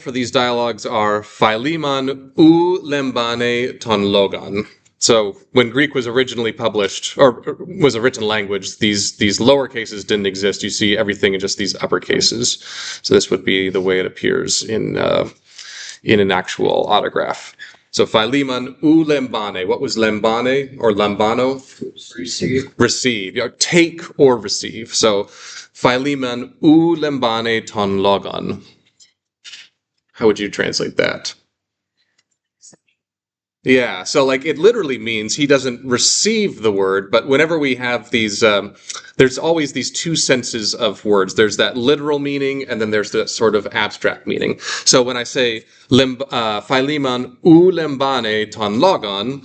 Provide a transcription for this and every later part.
For these dialogues are Philemon ou lembane ton logon. So when Greek was originally published, or was a written language, these lower cases didn't exist. You see everything in just these upper cases. So this would be the way it appears in an actual autograph. So Philemon ou lembane. What was lembane or lambano? Receive. Receive. Take or receive. So Philemon ou lembane ton logon. How would you translate that? Yeah, so like it literally means he doesn't receive the word, but whenever we have these, there's always these two senses of words. There's that literal meaning, and then there's that sort of abstract meaning. So when I say Philemon ou lembane ton logon,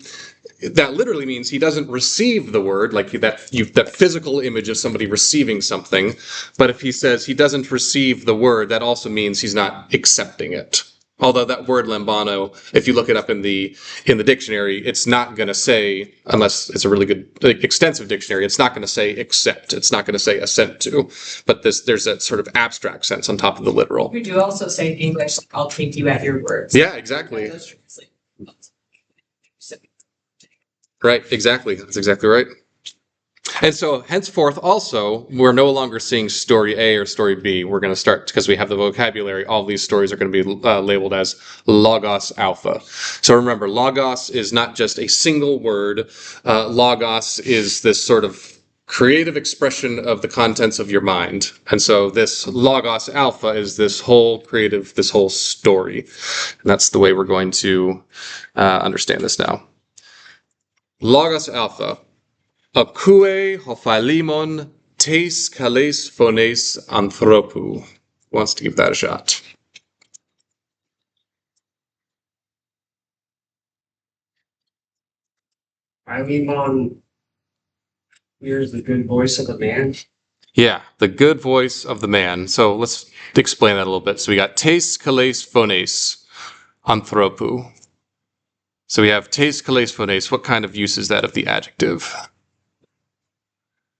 that literally means he doesn't receive the word, like that physical image of somebody receiving something. But if he says he doesn't receive the word, that also means he's not accepting it. Although that word lambano, if you look it up in the dictionary, it's not going to say, unless it's a really good extensive dictionary, it's not going to say accept. It's not going to say assent to. But there's that sort of abstract sense on top of the literal. You do also say in English, like, I'll take you at your words. Yeah, exactly. Right, exactly. That's exactly right. And so henceforth also, we're no longer seeing story A or story B. We're going to start, because we have the vocabulary, all these stories are going to be labeled as logos alpha. So remember, logos is not just a single word. Logos is this sort of creative expression of the contents of your mind. And so this logos alpha is this whole story. And that's the way we're going to understand this now. Logos alpha. Akue hophilemon tes kales phones anthropou. Who wants to give that a shot? Philemon hears the good voice of the man. Yeah, the good voice of the man. So let's explain that a little bit. So we got tes kales phones anthropou. So we have tes kales phones. What kind of use is that of the adjective?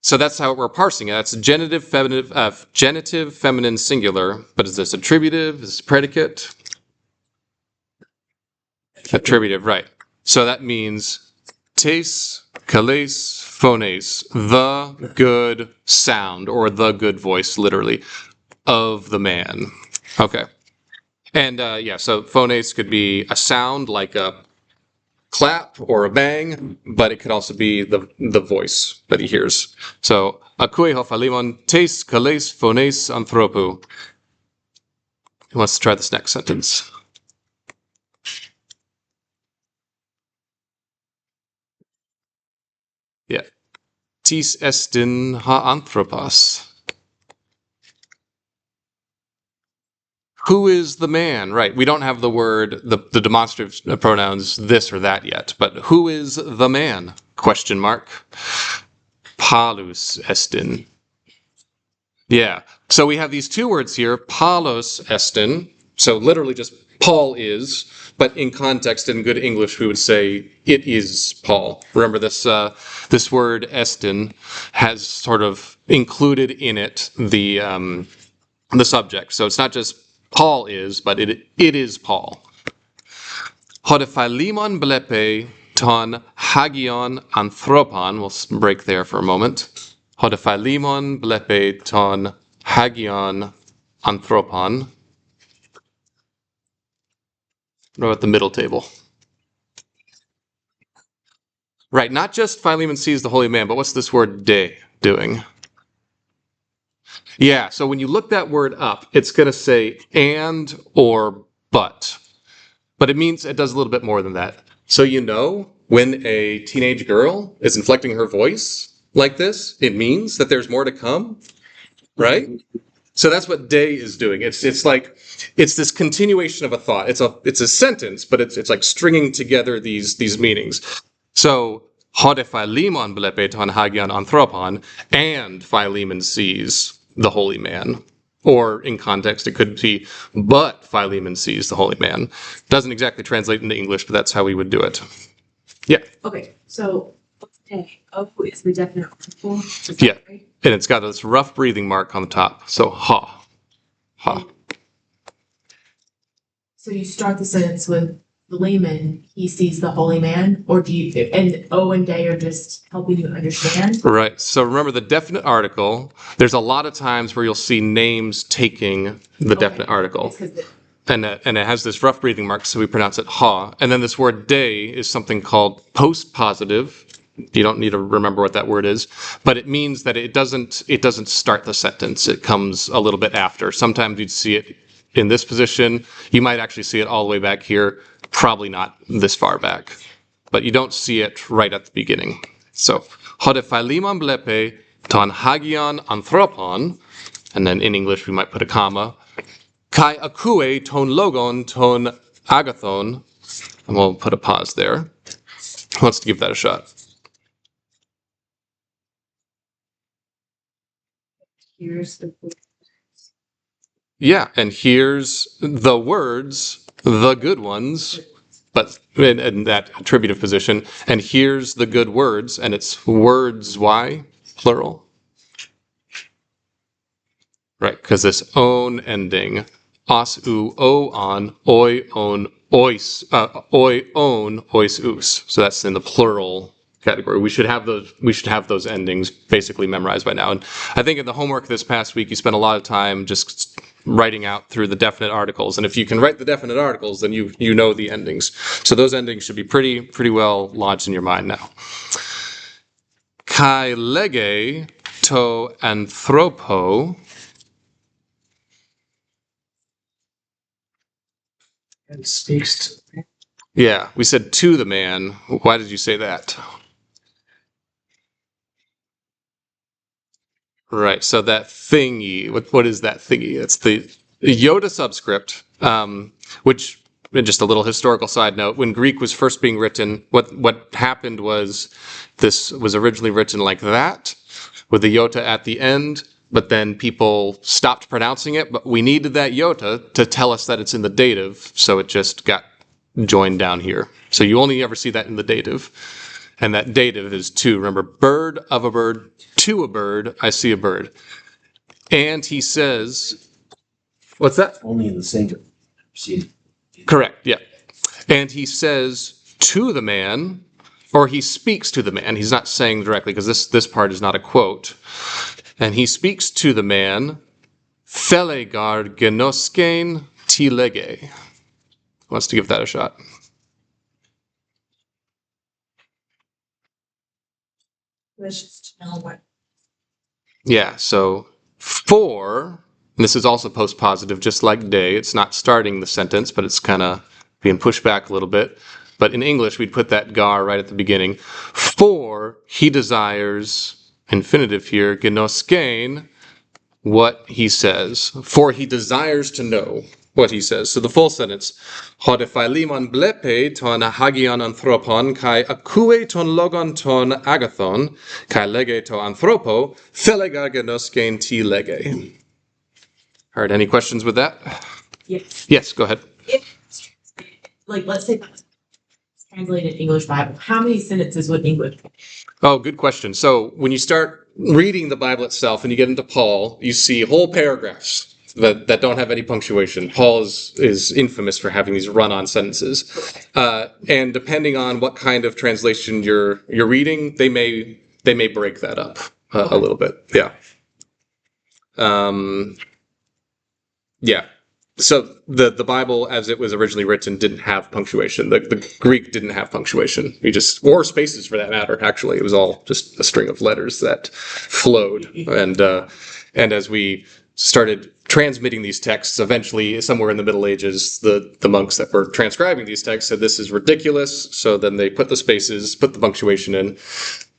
So that's how we're parsing it. That's genitive, feminine, singular. But is this attributive? Is this predicate? Attributive, right. So that means tes, kales, phones, the good sound, or the good voice, literally, of the man. Okay. And yeah, so phones could be a sound like a clap or a bang, but it could also be the voice that he hears. So, akue hophilemon tes kales phones anthropou. Who wants to try this next sentence? Yeah. Tis estin ha anthropos. Who is the man? Right, we don't have the word, the demonstrative pronouns this or that yet, but who is the man? Question mark. Palus estin. Yeah, so we have these two words here, Paulus estin, so literally just Paul is, but in context, in good English, we would say it is Paul. Remember this word estin has sort of included in it the subject, so it's not just Paul is, but it is Paul. Hodephilemon blepe ton hagion anthropon. We'll break there for a moment. Hodephilemon blepe ton hagion anthropon. What about the middle table? Right, not just Philemon sees the holy man, but what's this word de doing? Yeah, so when you look that word up, it's going to say and or but. But it means it does a little bit more than that. So you know, when a teenage girl is inflecting her voice like this, it means that there's more to come, right? So that's what de is doing. It's like it's this continuation of a thought. It's a sentence, but it's like stringing together these meanings. So Hodephilemon blepe ton hagion anthropon, and Philemon sees the holy man. Or in context, it could be, but Philemon sees the holy man. Doesn't exactly translate into English, but that's how we would do it. Yeah. Okay, so of is the definite article. Yeah, right? And it's got this rough breathing mark on the top. So ha. So you start the sentence with the layman, he sees the holy man, or do you, and O and day are just helping you understand? Right. So remember the definite article. There's a lot of times where you'll see names taking the definite article. It's 'cause the- And it has this rough breathing mark, so we pronounce it ha. And then this word day is something called post-positive. You don't need to remember what that word is, but it means that it doesn't start the sentence. It comes a little bit after. Sometimes you'd see it in this position. You might actually see it all the way back here. Probably not this far back, but you don't see it right at the beginning. So, hodephilemon blepe ton hagion anthropon, and then in English we might put a comma. Kai akue ton logon ton agathon, and we'll put a pause there. Let's give that a shot. Here's the. Yeah, and here's the words, the good ones, but in that attributive position. And here's the good words, and it's words, why? Plural. Right, because this own ending, os u o on, oi on, ois, oi on, ois us. So that's in the plural category. We should have those endings basically memorized by now. And I think in the homework this past week, you spent a lot of time just writing out through the definite articles. And if you can write the definite articles, then you know the endings. So those endings should be pretty well lodged in your mind now. Kai lege to anthropo. And speaks to. Yeah, we said to the man. Why did you say that? Right, so that thingy, what is that thingy? It's the iota subscript, which, just a little historical side note, when Greek was first being written, what happened was this was originally written like that, with the iota at the end, but then people stopped pronouncing it, but we needed that iota to tell us that it's in the dative, so it just got joined down here. So you only ever see that in the dative. And that dative is to. Remember, bird of a bird, to a bird, I see a bird. And he says, what's that? Only in the singular. See, Correct, yeah. And he says to the man, or he speaks to the man. He's not saying directly, because this part is not a quote. And he speaks to the man, Thelegar genoskein ti lege. Wants to give that a shot. Wishes to know what. Yeah, so for, and this is also post-positive, just like day. It's not starting the sentence, but it's kind of being pushed back a little bit. But in English, we'd put that gar right at the beginning. For he desires, infinitive here, genoskein, what he says. For he desires to know what he says. So the full sentence, hodephilemon blepe ton hagion anthropon kai akue ton logon ton agathon kai lege to anthropo thelegar genoskein ti lege. All right, any questions with that? Yes. Yes, go ahead. Like, let's say that's translated English Bible. How many sentences would English? Oh, good question. So when you start reading the Bible itself and you get into Paul, you see whole paragraphs that don't have any punctuation. Paul is infamous for having these run-on sentences. And depending on what kind of translation you're reading, they may break that up a little bit. Yeah. Yeah. So the Bible, as it was originally written, didn't have punctuation. The Greek didn't have punctuation. Or spaces for that matter. Actually, it was all just a string of letters that flowed. And as we started transmitting these texts, eventually, somewhere in the Middle Ages, the monks that were transcribing these texts said this is ridiculous. So then they put the spaces, put the punctuation in.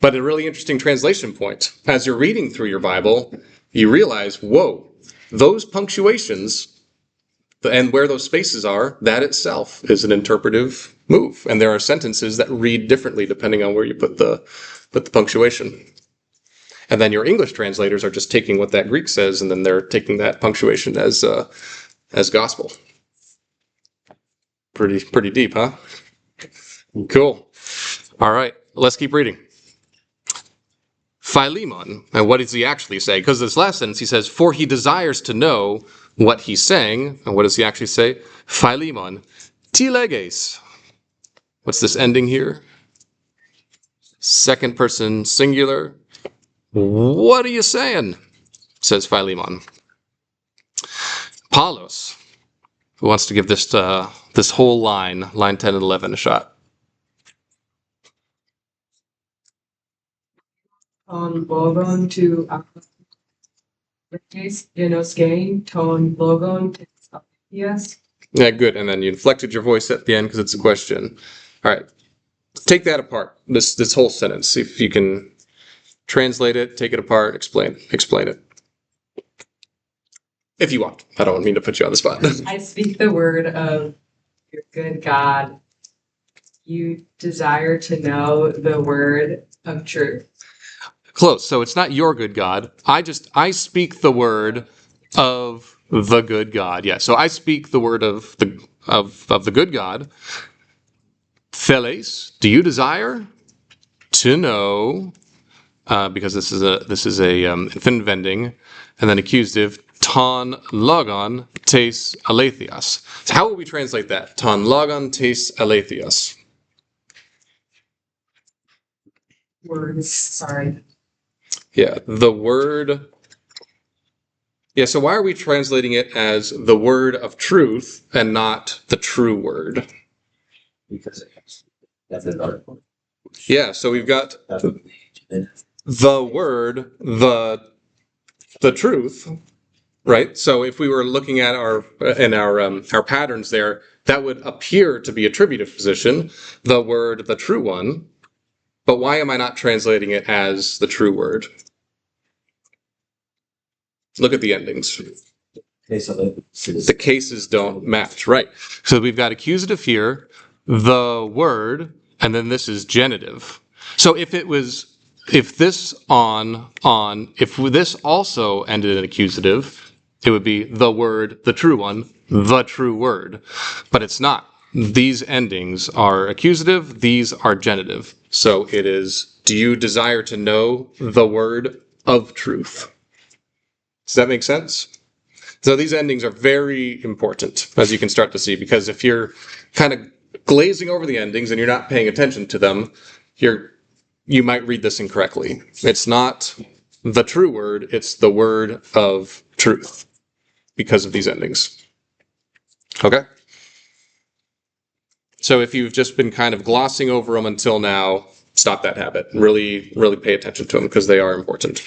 But a really interesting translation point. As you're reading through your Bible, you realize, whoa, those punctuations and where those spaces are, that itself is an interpretive move. And there are sentences that read differently depending on where you put the punctuation. And then your English translators are just taking what that Greek says, and then they're taking that punctuation as gospel. Pretty deep, huh? Cool. All right, let's keep reading. Philemon, and what does he actually say? Because this last sentence he says, for he desires to know what he's saying. And what does he actually say? Philemon, ti leges. What's this ending here? Second person singular. What are you saying? Says Philemon. Paulos. Who wants to give this this whole line 10 and 11, a shot? Logon to gain, ton logon to yes. Yeah, good. And then you inflected your voice at the end because it's a question. All right. Take that apart, this whole sentence. See if you can translate it, take it apart, explain it. If you want. I don't mean to put you on the spot. I speak the word of your good God. You desire to know the word of truth. Close. So it's not your good God. I speak the word of the good God. Yeah. So I speak the word of the good God. Theles, do you desire to know? Because this is a infinitive ending, and then accusative. Ton logon tes alethios. So how will we translate that? Ton logon tes alethios. Words, sorry. Yeah, the word. Yeah, so why are we translating it as the word of truth and not the true word? Because that's another one. Yeah, so we've got That's what we the word, the truth, right? So if we were looking at our patterns there, that would appear to be attributive position, the word, the true one. But why am I not translating it as the true word? Look at the endings. Okay, so The cases don't match, right? So we've got accusative here, the word, and then this is genitive. So if this also ended in accusative, it would be the word, the true one, the true word. But it's not. These endings are accusative, these are genitive. So it is, do you desire to know the word of truth? Does that make sense? So these endings are very important, as you can start to see, because if you're kind of glazing over the endings and you're not paying attention to them, you might read this incorrectly. It's not the true word, it's the word of truth because of these endings. Okay? So if you've just been kind of glossing over them until now, stop that habit. Really, really pay attention to them because they are important.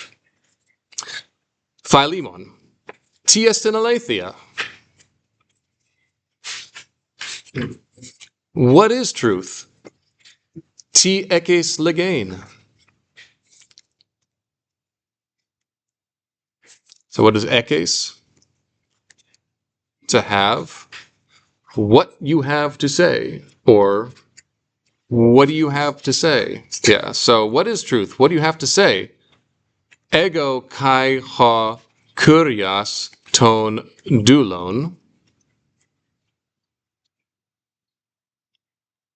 Philemon. Ties in aletheia. What is truth? Ti ekes legain. So what is ekes? To have. What you have to say, or what do you have to say? Yeah, so what is truth? What do you have to say? Ego kai ha kurias ton dulon.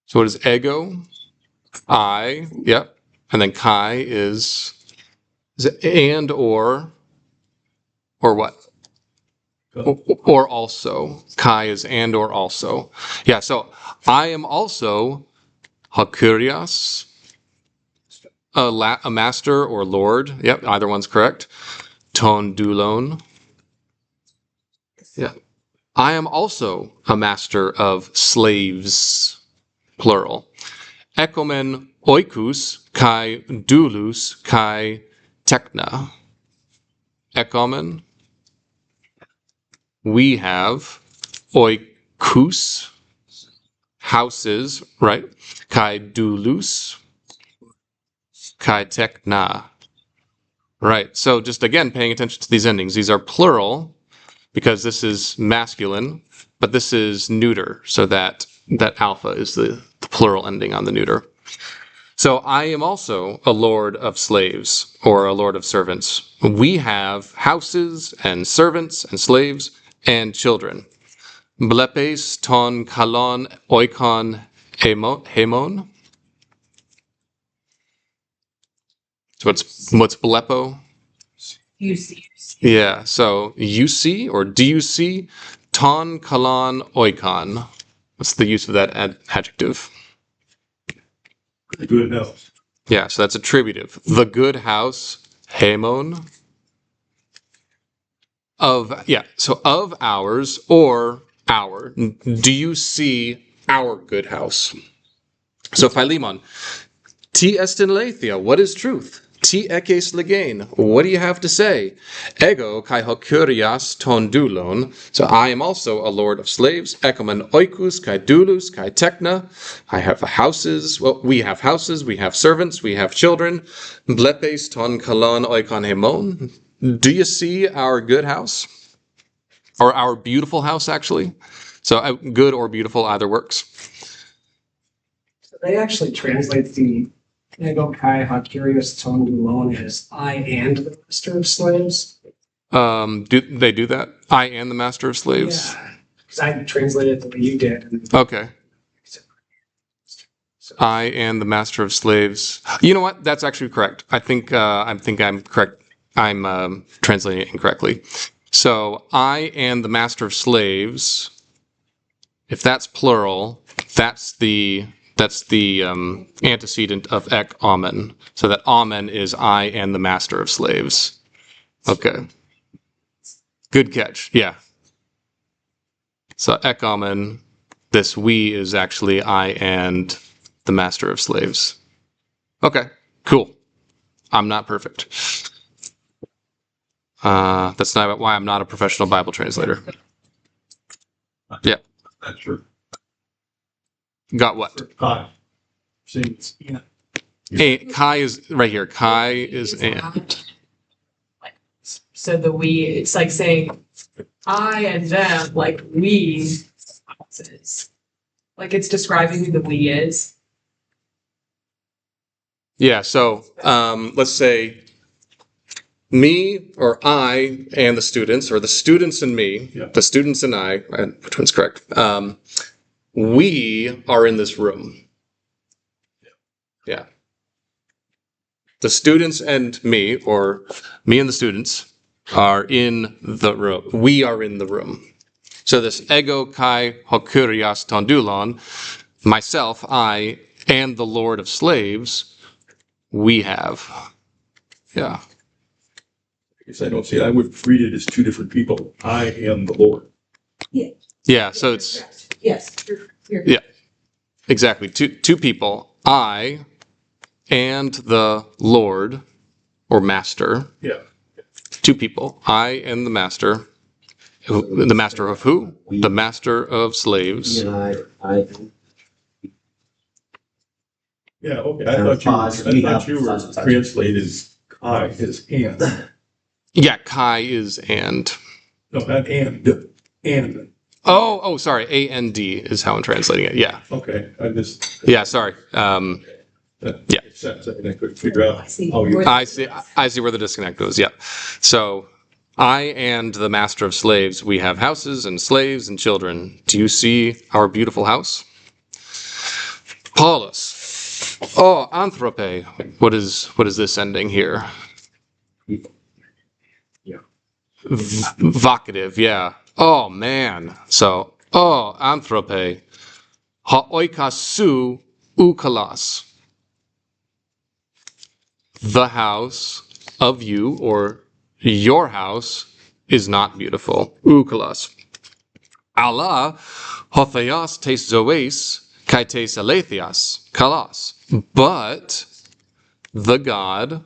So what is ego? I, yep. And then kai is it and or what? Or also. Kai is and or also. Yeah, so I am also hakurias, a master or lord. Yep, either one's correct. Ton dulon. Yeah. I am also a master of slaves, plural. Ekomen oikus kai doulos kai tekna. Ekomen. We have oikus, houses, right? Kai doulos kai tekna. Right. So just again, paying attention to these endings. These are plural because this is masculine, but this is neuter. So that alpha is the plural ending on the neuter. So I am also a lord of slaves or a lord of servants. We have houses and servants and slaves and children. Blepes ton kalon oikon hemon. So what's blepo? You see. Yeah, so you see or do you see? Ton kalan oikon. What's the use of that adjective? Good house. Yeah, so that's attributive. The good house, hemon. So of ours or our. Do you see our good house? So Philemon, T estin leithia, what is truth? T ekes legain, what do you have to say? Ego kai hokurias ton dulon, so I am also a lord of slaves. Ekomen oikus kai dulus kai tekna, I have houses, well, we have servants, we have children. Blepes ton kalon oikon hemon, do you see our good house? Or our beautiful house, actually. So good or beautiful, either works. So they actually translate the Ego Kai Hakurios Ton Dulon as I and the master of slaves. Do they do that? I and the master of slaves? Yeah, because I translated it the way you did. And Okay. so, I and the master of slaves. You know what? That's actually correct. I think I'm correct. I'm translating it incorrectly. So I and the master of slaves. If that's plural, that's the antecedent of ek amen. So that amen is I and the master of slaves. Okay. Good catch. Yeah. So ek amen. This we is actually I and the master of slaves. Okay, cool. I'm not perfect. That's not why I'm not a professional Bible translator. Yeah. That's true. Got what? Hi. See, yeah. Kai is right here. Kai is and. So the we, it's like saying I and them, like we. Like it's describing who the we is. Yeah, so let's say me or I and the students, or the students and me, Yeah. the students and I, which one's correct? We are in this room. Yeah. The students and me, or me and the students, are in the room. We are in the room. So this ego kai hokurias tondulon, myself, I, and the Lord of slaves, we have. Yeah. I guess I don't see it. I would read it as two different people. I am the Lord. Yeah, so it's Yes. Yeah. Exactly. Two people. I and the Lord or master. Yeah. Two people. I and the master. The master of who? The master of slaves. Yeah, I Yeah, okay. And pause, we have You were pause. translated I as and. Yeah, Kai is and. No, not and. And. Oh, sorry. A-N-D is how I'm translating it. Yeah. Okay, I just. Yeah, sorry. That Yeah. makes sense. I couldn't figure out I see. how you. I see where the disconnect goes. Yeah. So I and the master of slaves, we have houses and slaves and children. Do you see our beautiful house? Paulus. Oh, anthrope. What is this ending here? Yeah. Vocative, yeah. Oh man. So anthrope. Ha oikasu ukalas. The house of you or your house is not beautiful. Ukalas. Allah hotheas tes zoes kai tes alethias kalas. But the God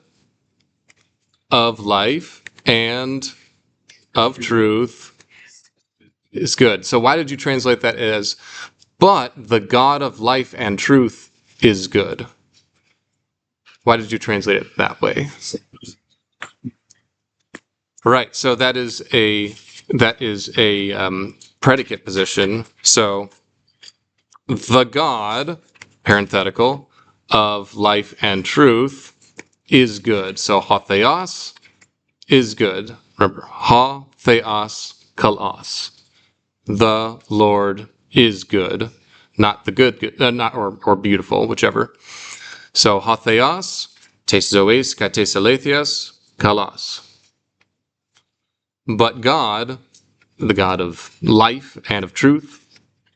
of life and of truth is good. So why did you translate that as, but the God of life and truth is good? Why did you translate it that way? Right. So that is a predicate position. So the God, parenthetical, of life and truth is good. So hatheos is good. Remember, hatheos kalos. The Lord is good, not the good, not or beautiful, whichever. So hatheos, tes zoes, kai tes alethias, kalos. But God, the God of life and of truth,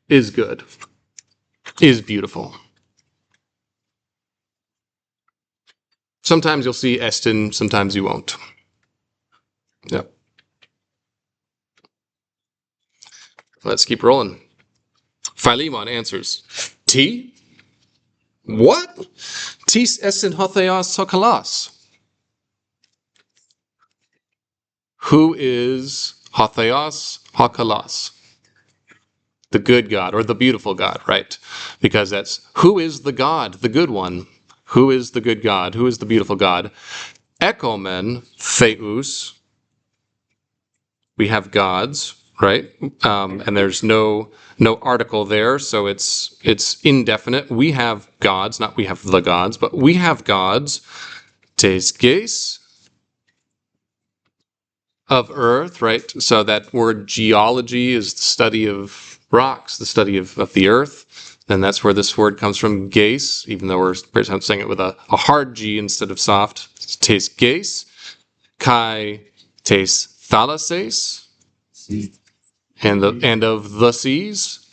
is good, is beautiful. Sometimes you'll see Estin, sometimes you won't. Yep. Let's keep rolling. Philemon answers, T? What? Tis esin hotheos sokalos. Who is hotheos hokalos? The good God, or the beautiful God, right? Because that's, who is the God, the good one? Who is the good God? Who is the beautiful God? Ekomen theus. We have gods, right? And there's no article there, so it's indefinite. We have gods, not we have the gods, but we have gods. Tes geis, of earth, right? So that word geology is the study of rocks, the study of the earth. And that's where this word comes from, geis, even though we're saying it with a hard G instead of soft. Tes geis, kai tes thalases, and of the seas,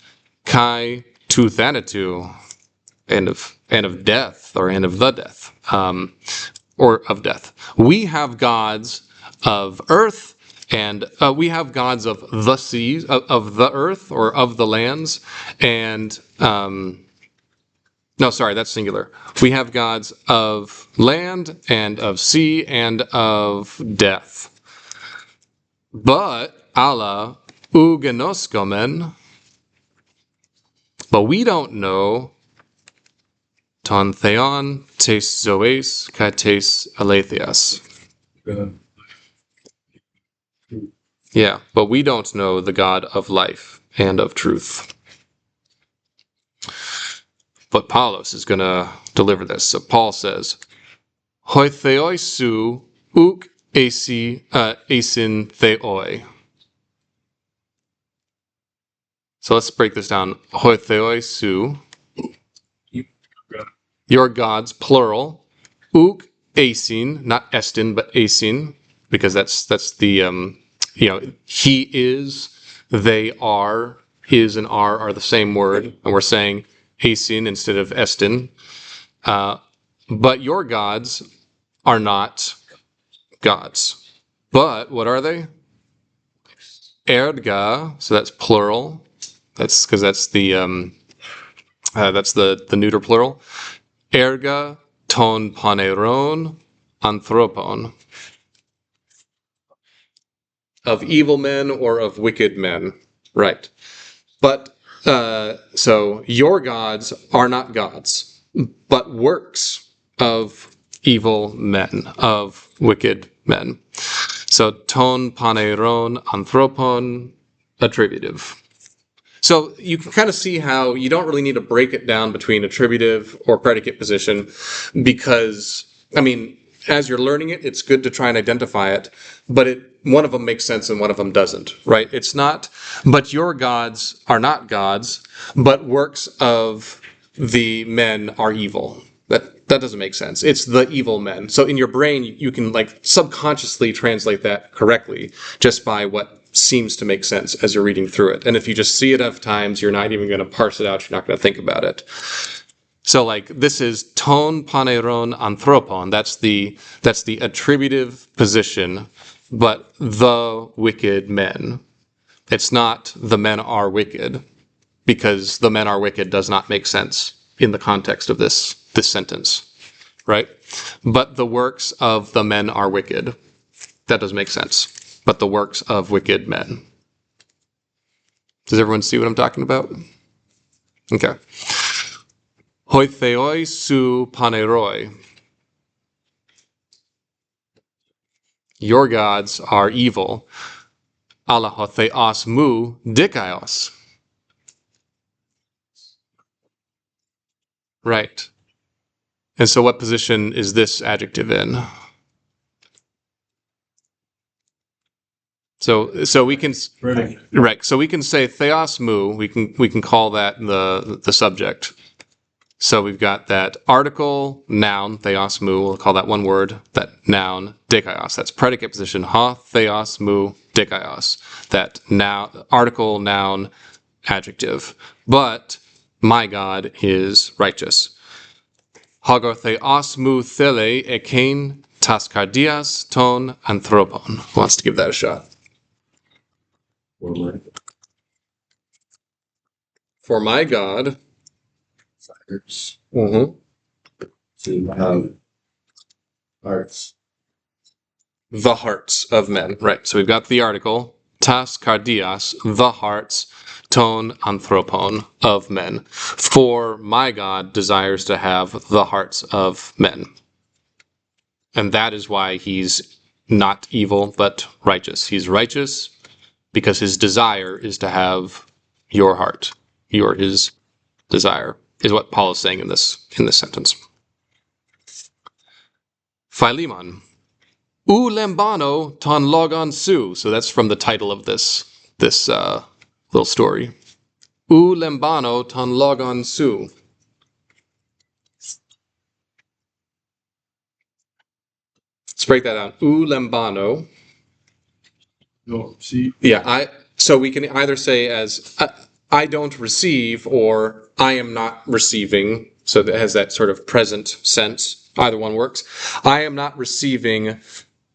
kai tu thanatou, and of death, or and of the death, or of death. We have gods of earth, and we have gods of the seas, of the earth, or of the lands, and no, sorry, that's singular. We have gods of land, and of sea, and of death. But Allah ugenoskomen, but we don't know ton theon tes zoes kai tes aletheas. Yeah, but we don't know the God of life and of truth. But Paulos is going to deliver this. So Paul says, Hoi theoi su uk esin theoi. So let's break this down. Hoi theoi su, your gods, plural. Uk esin, not estin, but esin, because that's the, he is, they are, is and are the same word, and we're saying esin instead of estin. But your gods are not gods. But what are they? Erdga, so that's plural. That's because that's the neuter plural. Erga ton paneron anthropon. Of evil men or of wicked men. Right. But, so your gods are not gods, but works of evil men, of wicked men. So ton paneron anthropon, attributive. So you can kind of see how you don't really need to break it down between attributive or predicate position, because, I mean, as you're learning it, it's good to try and identify it, but one of them makes sense and one of them doesn't, right? It's not, but your gods are not gods, but works of the men are evil. That doesn't make sense. It's the evil men. So in your brain, you can like subconsciously translate that correctly just by what seems to make sense as you're reading through it. And if you just see it enough times, you're not even going to parse it out. You're not going to think about it. So like this is ton paneron anthropon. That's the attributive position, but the wicked men. It's not the men are wicked, because the men are wicked does not make sense in the context of this sentence, right? But the works of the men are wicked. That does make sense. But the works of wicked men. Does everyone see what I'm talking about? Okay. Hoi theoi su paneroi. Your gods are evil. Ala ho theos mu dikaios. Right. And so what position is this adjective in? So we can right. So we can say theos mu. We can call that the subject. So we've got that article, noun, theos mu, we'll call that one word, that noun, dikaios. That's predicate position, ha, theos mu, dikaios. That noun, article, noun, adjective. But my God is righteous. Hago theos mu thele ekein tas kardias ton anthropon. Who wants to give that a shot? Or my For my God. desires Mm-hmm. to have hearts. The hearts of men. Right. So we've got the article, tas kardias, the hearts, ton anthropon, of men. For my God desires to have the hearts of men. And that is why he's not evil, but righteous. He's righteous because his desire is to have your heart. Your his desire is what Paul is saying in this sentence. Philemon. U lembano ton logon su. So that's from the title of this little story. U lembano ton logon su. Let's break that down. U lembano. No, see, Yeah, so we can either say as I don't receive or I am not receiving. So that has that sort of present sense. Either one works. I am not receiving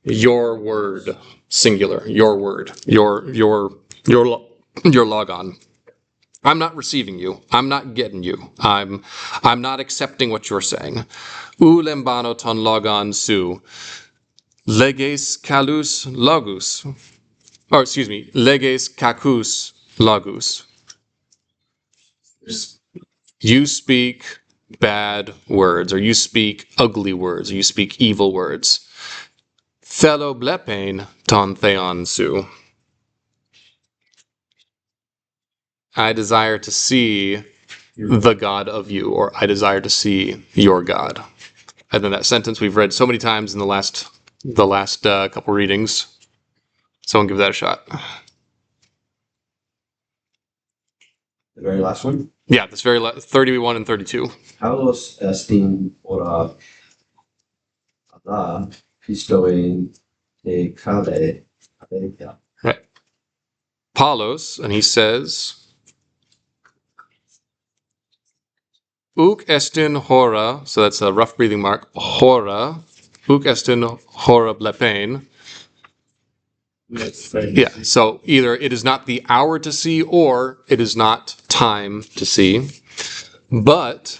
your word, singular. Your word. Your logon. I'm not receiving you. I'm not getting you. I'm not accepting what you're saying. U lembano ton logon su. Leges calus logus. Or excuse me, leges kakus logus. You speak bad words, or you speak ugly words, or you speak evil words. Thelo blepein ton theon su. I desire to see the God of you, or I desire to see your God. And then that sentence we've read so many times in the last couple readings. Someone give that a shot. The very last one. Yeah, this very 31 and 32. Paulus estin ora ada pistoin te kade aletheia. Right. Paulos, and he says, Uk estin hora, so that's a rough breathing mark, hora, uk estin hora blepein. that's fine. Yeah, so either it is not the hour to see or it is not time to see. But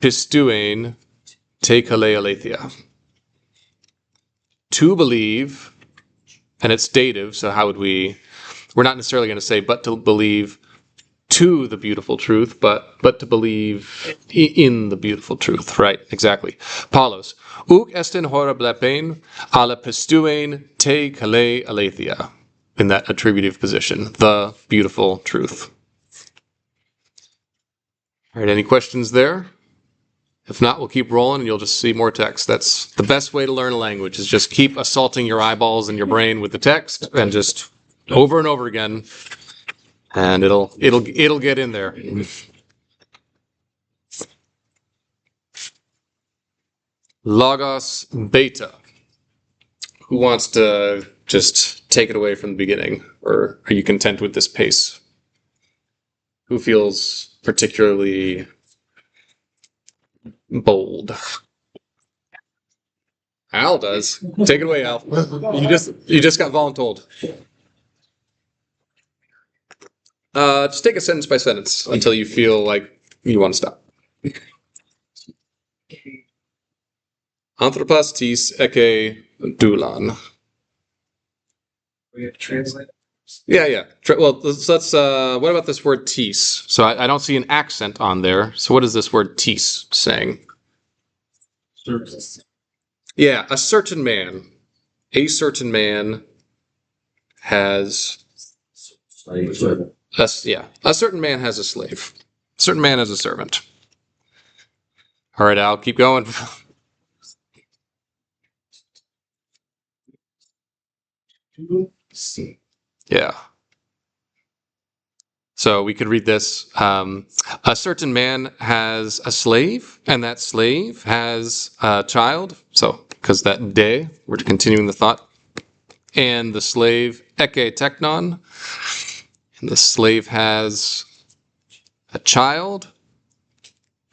pistuein te kale aletheia. To believe, and it's dative, so how would we're not necessarily going to say but to believe to the beautiful truth, but to believe in the beautiful truth, right? Exactly. Paulos, uk estin hora blepein, ala pistuein te kale aletheia, in that attributive position, the beautiful truth. All right, any questions there? If not, we'll keep rolling and you'll just see more text. That's the best way to learn a language, is just keep assaulting your eyeballs and your brain with the text and just over and over again. And it'll get in there. Logos beta. Who wants to just take it away from the beginning? Or are you content with this pace? Who feels particularly bold? Al does. Take it away, Al. You just got voluntold. Just take it sentence by sentence until you feel like you want to stop. Anthropos tis eke doulan. We have to translate. Yeah. Well, let's. What about this word tis? So I don't see an accent on there. So what is this word tis saying? Service. Yeah, a certain man has. Slave servant. A certain man has a slave. A certain man has a servant. All right, Al, keep going. Yeah. So we could read this. A certain man has a slave, and that slave has a child. So, because that de, we're continuing the thought. And the slave, eke teknon, and the slave has a child.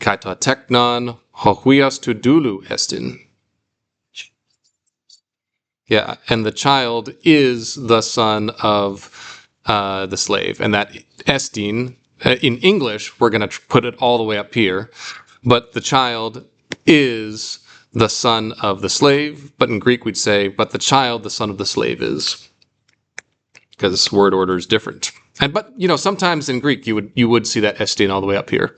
Kaita teknon, hohuias tu dulu estin. Yeah, and the child is the son of the slave. And that estin, in English, we're going to put it all the way up here. But the child is the son of the slave. But in Greek, we'd say, but the child, the son of the slave is. Because word order is different. But, sometimes in Greek, you would see that estin all the way up here.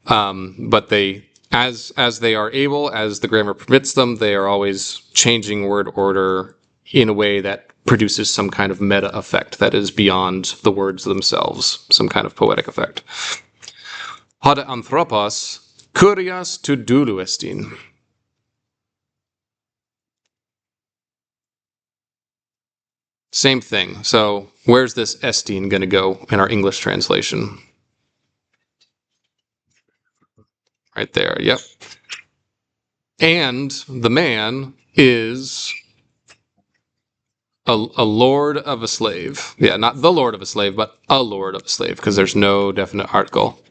But they, as they are able, as the grammar permits them, they are always changing word order in a way that produces some kind of meta effect that is beyond the words themselves, some kind of poetic effect. Hada anthropos, kurias tu dulu estin. Same thing. So where's this estin going to go in our English translation? Right there, yep. And the man is a lord of a slave. Yeah, not the lord of a slave, but a lord of a slave, because there's no definite article.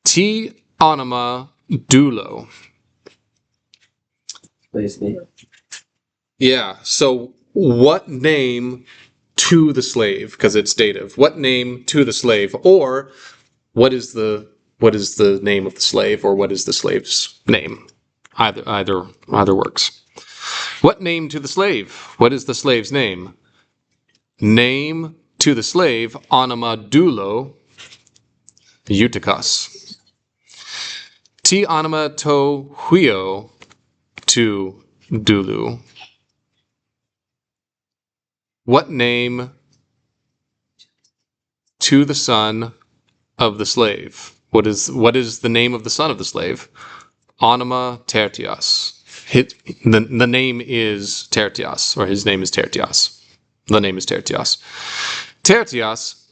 T onoma dulo. Place name. Yeah, so what name to the slave, because it's dative. What name to the slave, or what is the name of the slave, or what is the slave's name? Either works. What name to the slave? What is the slave's name? Name to the slave, onoma dulo, Eutychus. Ti onoma to huio to dulu. What name to the son of the slave? What is the name of the son of the slave? Onoma tertias. The name is Tertias, or his name is Tertias. The name is Tertias. Tertias,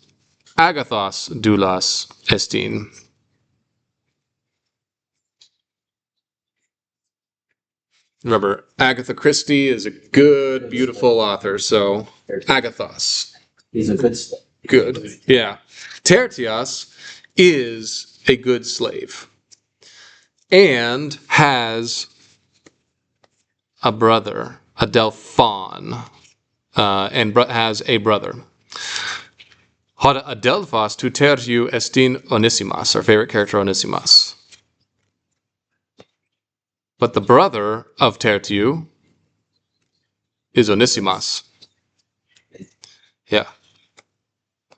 agathos doulas estin. Remember, Agatha Christie is a good, beautiful author, so agathos. He's a good slave. Good, yeah. Tertias is a good slave and has a brother, a Delphon, and has a brother. Hoda adelphos tu tertiu estin Onesimas, our favorite character Onesimas. But the brother of Tertiu is Onesimas. Yeah.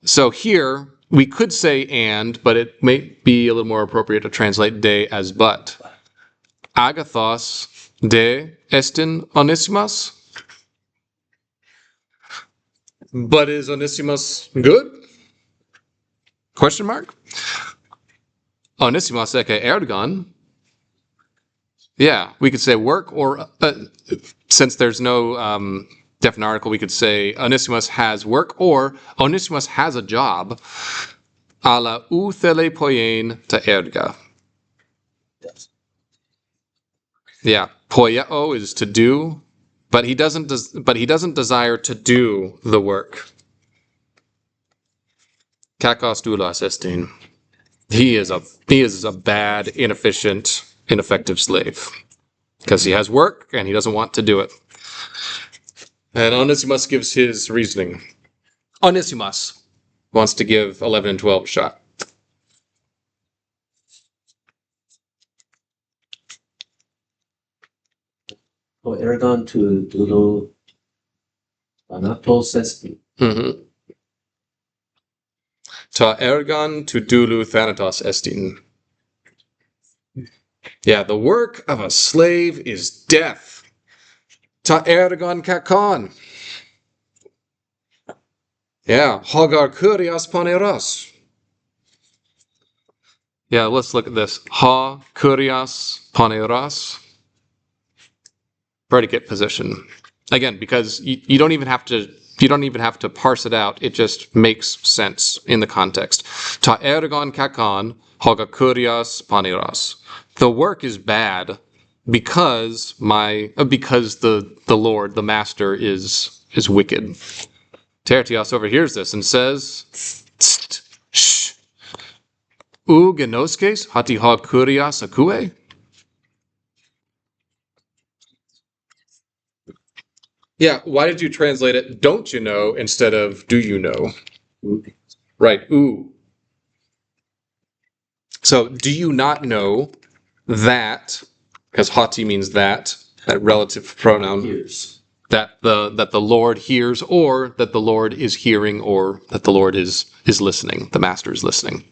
So here, we could say and, but it may be a little more appropriate to translate de as but. Agathos de estin Onesimas? But is Onesimus good? Question mark? Onesimus eke ergon. Yeah, we could say work, or since there's no definite article, we could say Onesimus has work, or Onesimus has a job. Ala ou thele poien ta erga. Yeah, poieo is to do, but he doesn't desire to do the work. Kakos doulas estin. He is a bad, inefficient, ineffective slave because he has work and he doesn't want to do it. And Onesimus gives his reasoning. Onesimus wants to give 11 and 12 a shot. Oh, ergon to dulu anatos estin. Mm-hmm. Ta ergon tu dulu thanatos estin. Yeah, the work of a slave is death. Ta ergon kakon. Yeah, hogar kurias paneros. Yeah, let's look at this. Ha kurias paneros. Predicate position. Again, because you don't even have to you don't even have to parse it out. It just makes sense in the context. Ta ergon kakon hoga kurias paniras. The work is bad because the Lord, the Master, is wicked. Tertios overhears this and says, "Tst, shh. U genoskes hati ha kurias akue?" Yeah, why did you translate it "don't you know" instead of "do you know"? Right, ooh. So, do you not know that, because hati means that relative pronoun, Hears. that the Lord hears, or that the Lord is hearing, or that the Lord is listening, the Master is listening.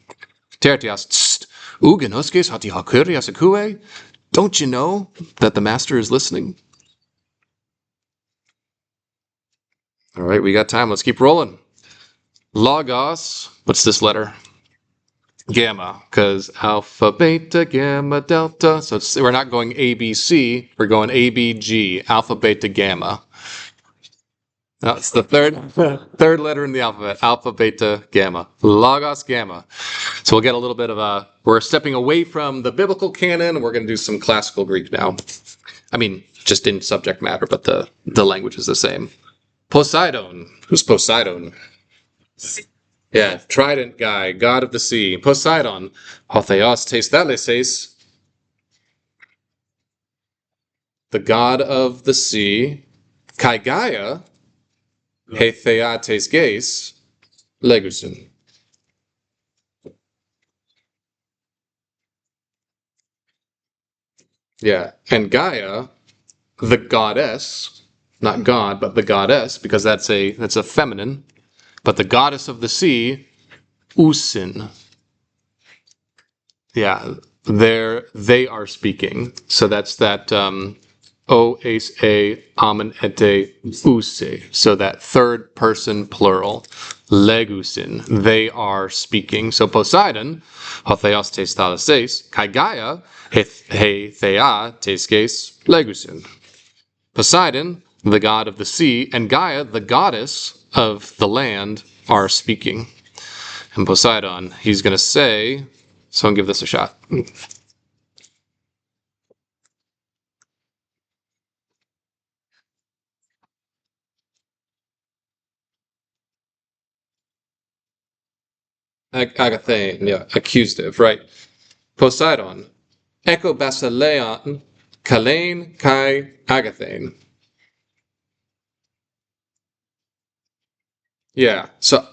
Tertias, tst, ugenoskes hati hakurias akue? Don't you know that the Master is listening? All right, we got time. Let's keep rolling. Logos, what's this letter? Gamma, because alpha, beta, gamma, delta. So we're not going A, B, C. We're going A, B, G. Alpha, beta, gamma. That's the third letter in the alphabet. Alpha, beta, gamma. Logos, gamma. So we'll get a little bit of we're stepping away from the biblical canon. We're going to do some classical Greek now. I mean, just in subject matter, but the language is the same. Poseidon. Who's Poseidon? Yeah, trident guy, god of the sea. Poseidon. Hotheos tes thalases. The god of the sea. Kai Gaia. He theates geis. Legusin. Yeah, and Gaia, the goddess, not God, but the goddess, because that's a feminine. But the goddess of the sea, Usin. Yeah, they are speaking. So that's that o ace a amen ete use. So that third person plural, legusin. They are speaking. So Poseidon, hotheos tes thalases, kai Gaia, he thea tesges legusin. Poseidon, the god of the sea, and Gaia, the goddess of the land, are speaking. And Poseidon, he's going to say, someone give this a shot. Agathane, yeah, accusative, right. Poseidon, echo basileon, kalein kai agathane. Yeah, so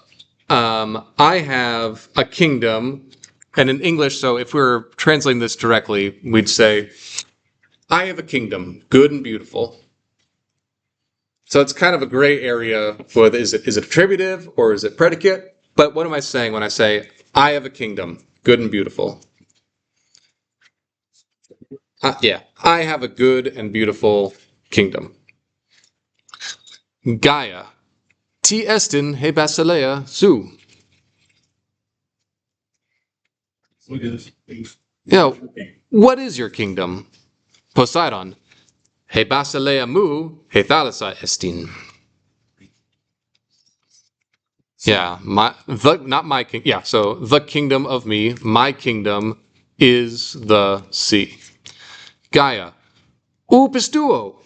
I have a kingdom, and in English, so if we were translating this directly, we'd say, I have a kingdom, good and beautiful. So it's kind of a gray area for is it attributive or is it predicate? But what am I saying when I say I have a kingdom, good and beautiful? Yeah, I have a good and beautiful kingdom. Gaia, ti estin he basileia su. Look at this. Yeah, what is your kingdom? Poseidon, he basileia mu he thalassa estin. Yeah, not my king. Yeah, so the kingdom of me, my kingdom is the sea. Gaia, pistuo.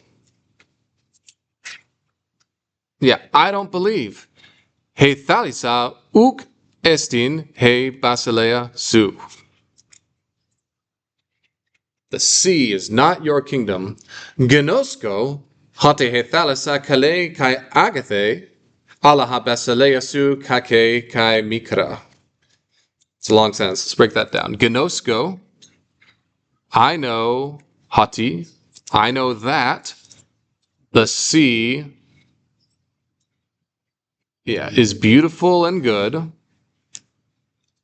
Yeah, I don't believe. He thalissa uk estin he basileia su. The sea is not your kingdom. Gnosko hate he thalissa kale kai agathe ala ha basileia su kake kai mikra. It's a long sentence. Let's break that down. Gnosko, I know, hati, I know that the sea, yeah, is beautiful and good.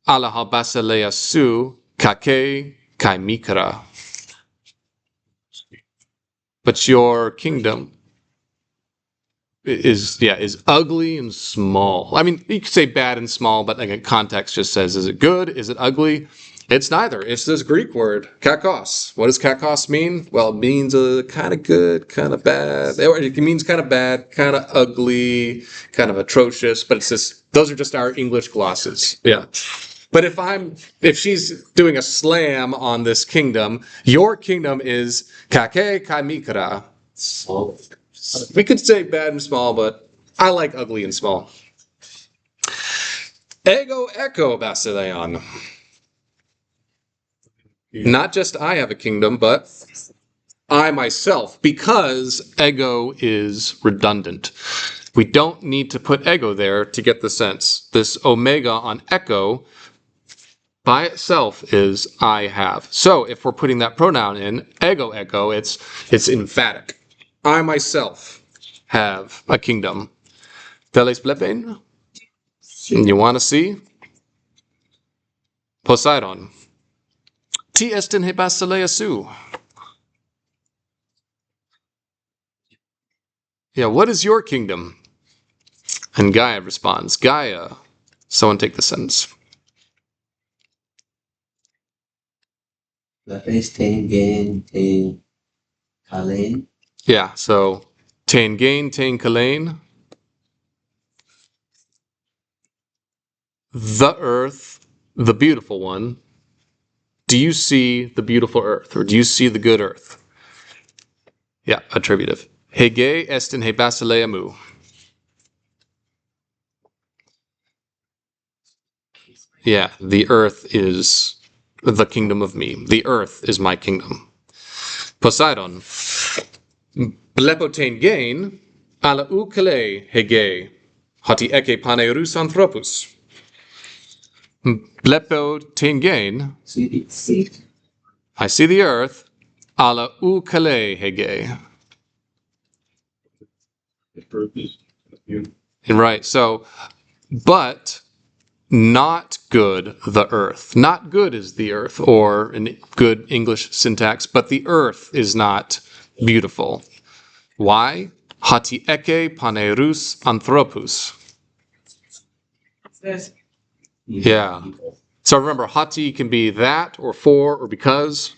Alaha basileia su kake kai mikra. But your kingdom is ugly and small. I mean, you could say bad and small, but like a context just says, is it good? Is it ugly? It's neither. It's this Greek word, kakos. What does kakos mean? Well, it means kind of good, kind of bad. It means kind of bad, kind of ugly, kind of atrocious, but it's just, those are just our English glosses. Yeah. But if she's doing a slam on this kingdom, your kingdom is kake kai mikra. Small. We could say bad and small, but I like ugly and small. Ego echo basileon. Not just I have a kingdom, but I myself, because ego is redundant. We don't need to put ego there to get the sense. This omega on echo by itself is I have. So if we're putting that pronoun in, ego echo, it's emphatic. I myself have a kingdom. Teles blepen? You want to see? Poseidon. Ti estin he basileasu. Yeah, what is your kingdom? And Gaia responds, Gaia. Someone take the sentence. The base ten gain ten Kalen. Yeah, so Tain Gain, Tain Kalain. The earth, the beautiful one. Do you see the beautiful earth, or do you see the good earth? Yeah, attributive. Hege estin he basileamu. Yeah, the earth is the kingdom of me. The earth is my kingdom. Poseidon. Blepotain gain, ala ukele hege, hoti eke paneurus anthropus. Blepotain gain, See. I see the earth, ala ukele hege. The purpose. You Right, so, but not good the earth. Not good is the earth, or in good English syntax, but the earth is not beautiful. Why? Hati eke panerus anthropus. This Yeah. So remember, hati can be that, or for, or because,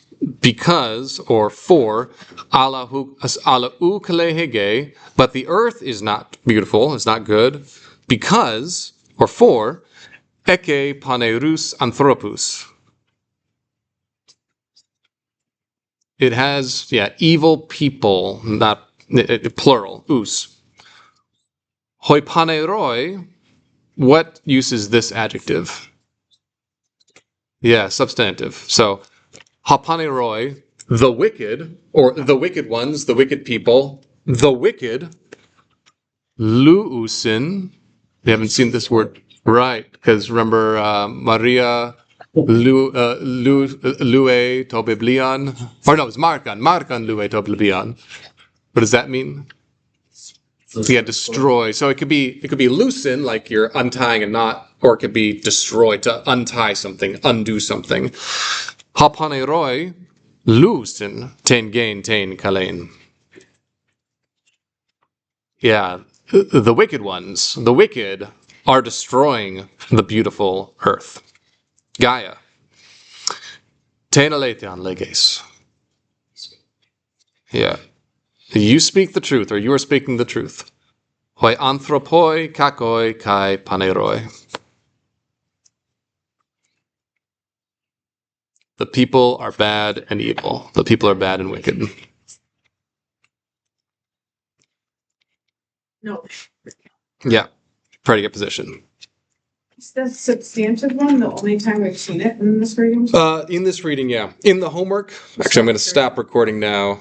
or for, ala ukele hege, but the earth is not beautiful, it's not good, because, or for, eke panerus anthropus. It has, evil people, not plural, us. Hoi paneroi, what use is this adjective? Yeah, substantive. So, hapaneroi, the wicked, or the wicked ones, the wicked people, the wicked, luusin. We haven't seen this word right, because remember Maria lue to biblion, or no, it's markan lue to biblion. What does that mean? Yeah, destroy. So it could be loosen, like you're untying a knot, or it could be destroy, to untie something, undo something. Hapaneroi, loosen, ten gain, ten kalein. Yeah, the wicked ones, the wicked, are destroying the beautiful earth. Gaia. Ten aletheon leges. Yeah. You speak the truth, or you are speaking the truth. Hoi anthropoi kakoi kai paneroi. The people are bad and evil. The people are bad and wicked. No, Yeah. Predicate position. Is the substantive one the only time we've seen it in this reading? In this reading, yeah. In the homework, actually, I'm going to stop recording now.